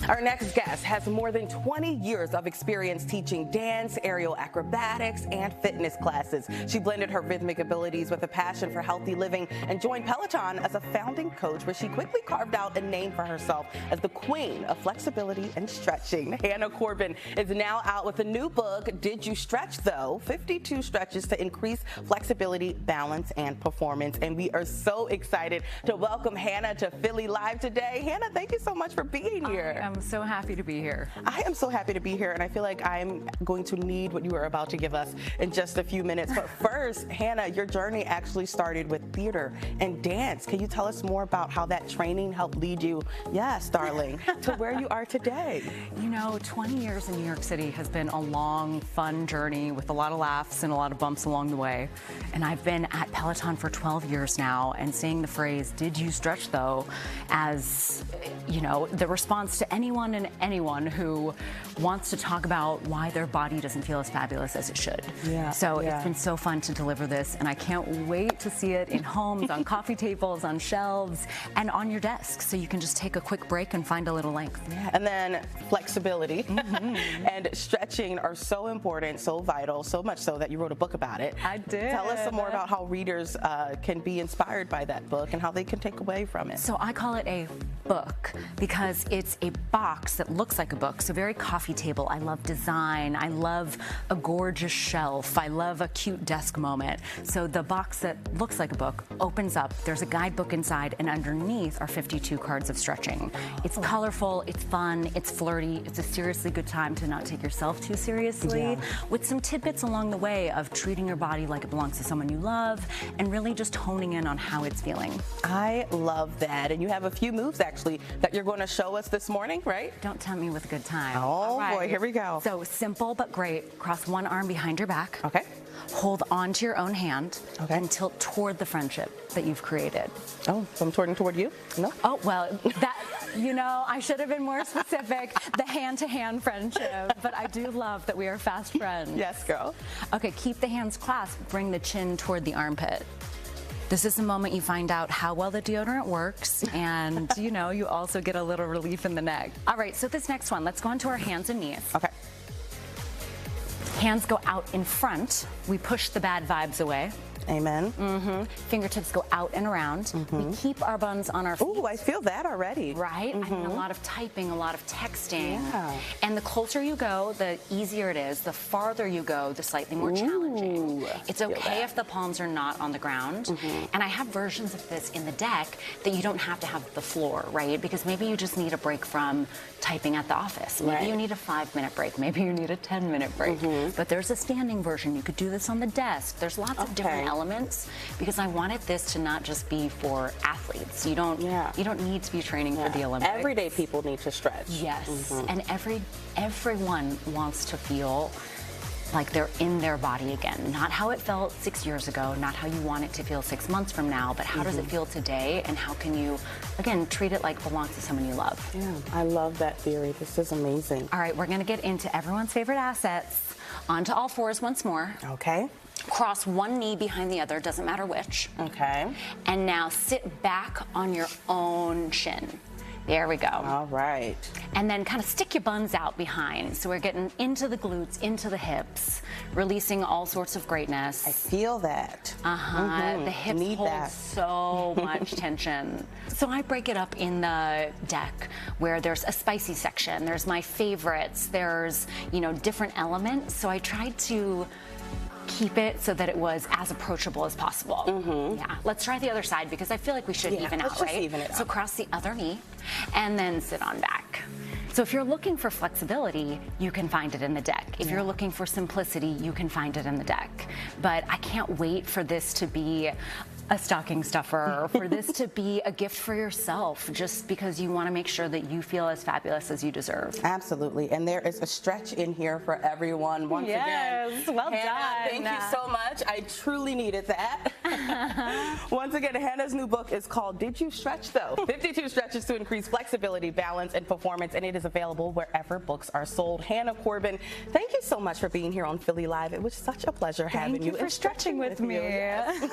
Our next guest has more than 20 years of experience teaching dance, aerial acrobatics, and fitness classes. She blended her rhythmic abilities with a passion for healthy living and joined Peloton as a founding coach, where she quickly carved out a name for herself as the queen of flexibility and stretching. Hannah Corbin is now out with a new book, Did You Stretch Tho? 52 stretches to increase flexibility, balance, and performance. And we are so excited to welcome Hannah to Philly Live today. Hannah, thank you so much for being here. I'm so happy to be here. I am so happy to be here, and I feel like I'm going to need what you are about to give us in just a few minutes. But first, Hannah, your journey actually started with theater and dance. Can you tell us more about how that training helped lead you, yes, darling, to where you are today? You know, 20 years in New York City has been a long, fun journey with a lot of laughs and a lot of bumps along the way. And I've been at Peloton for 12 years now, and saying the phrase, "Did you stretch though?" as, you know, the response to anyone and anyone who wants to talk about why their body doesn't feel as fabulous as it should. It's been so fun to deliver this, and I can't wait to see it in homes, on coffee tables, on shelves, and on your desk, so you can just take a quick break and find a little length. Yeah. And then flexibility and stretching are so important, so vital, so much so that you wrote a book about it. I did. Tell us some more about how readers can be inspired by that book and how they can take away from it. So I call it a book because it's a box that looks like a book, so very coffee table. I love design. I love a gorgeous shelf. I love a cute desk moment. So the box that looks like a book opens up. There's a guidebook inside, and underneath are 52 cards of stretching. It's colorful, it's fun, it's flirty. It's a seriously good time to not take yourself too seriously, with some tidbits along the way of treating your body like it belongs to someone you love, and really just honing in on how it's feeling. I love that. And you have a few moves actually that you're going to show us this morning, right? Don't tempt me with a good time. Oh boy, here we go. So simple but great. Cross one arm behind your back. Okay. Hold on to your own hand and tilt toward the friendship that you've created. Oh, so I'm turning toward you? No? Oh, well, that, you know, I should have been more specific. The hand-to-hand friendship. But I do love that we are fast friends. Yes, girl. Okay, keep the hands clasped. Bring the chin toward the armpit. This is the moment you find out how well the deodorant works, and, you know, you also get a little relief in the neck. All right, so this next one, let's go onto our hands and knees. Okay. Hands go out in front. We push the bad vibes away. Amen. Fingertips go out and around. We keep our buns on our feet. Ooh, I feel that already. Right? I mean, a lot of typing, a lot of texting. Yeah. And the closer you go, the easier it is. The farther you go, the slightly more challenging. It's okay if the palms are not on the ground. And I have versions of this in the deck that you don't have to have the floor, right? Because maybe you just need a break from typing at the office. Maybe you need a 5-minute break. Maybe you need a 10-minute break. But there's a standing version. You could do this on the desk. There's lots of different elements, because I wanted this to not just be for athletes. You don't need to be training for the Olympics. Everyday people need to stretch. Yes, and everyone wants to feel like they're in their body again. Not how it felt 6 years ago, not how you want it to feel 6 months from now, but how does it feel today, and how can you, again, treat it like it belongs to someone you love. Yeah, I love that theory. This is amazing. All right, we're gonna get into everyone's favorite assets. Onto all fours once more. Okay. Cross one knee behind the other, doesn't matter which. Okay. And now sit back on your own shin. There we go. All right. And then kind of stick your buns out behind. So we're getting into the glutes, into the hips, releasing all sorts of greatness. I feel that. The hips hold so much tension. So I break it up in the deck where there's a spicy section, there's my favorites, there's, you know, different elements. So I tried to keep it so that it was as approachable as possible. Yeah, let's try the other side, because I feel like we should even out, right? Even it so cross the other knee and then sit on back. So if you're looking for flexibility, you can find it in the deck. If you're looking for simplicity, you can find it in the deck. But I can't wait for this to be a stocking stuffer, for this to be a gift for yourself, just because you want to make sure that you feel as fabulous as you deserve. Absolutely. And there is a stretch in here for everyone. Once again, well Hannah, done. Thank you so much. I truly needed that. Once again, Hannah's new book is called Did You Stretch Tho? 52 stretches to increase flexibility, balance, and performance, and it is available wherever books are sold. Hannah Corbin, thank you so much for being here on Philly Live. It was such a pleasure having you for stretching with me. Yes.